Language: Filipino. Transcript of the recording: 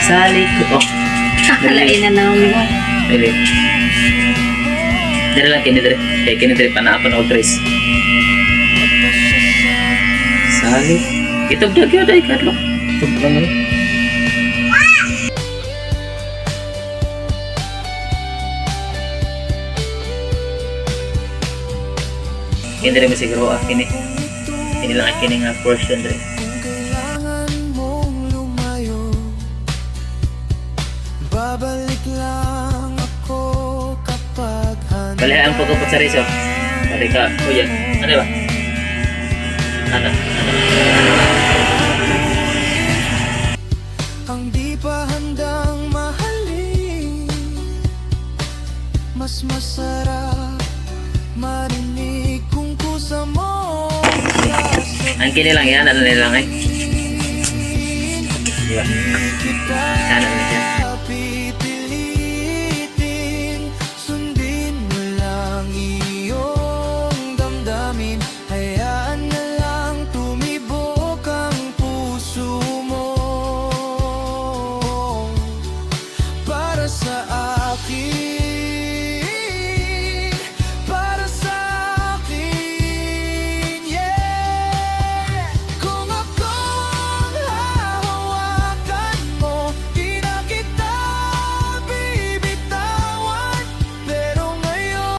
Salik ko. Oh. Kalain na naman mo. Dili. Dili lang kini dire. Kaya kini dire panaapan ako Chris. Salik. Ito ba kaya dahil kadlo? Ito ba nga? Kini dire masiguro kini. Kini lang kini nga portion dire. Babalik lang ako kapag Balihan ang pagkupot sa riso. Balik ka. O yan. Ano ba? Ano? ang di pa handang mahalin. Mas masarap marinig kung kusa mo. Ang kini lang yan. Ano nila lang eh. Diba? Ano nila.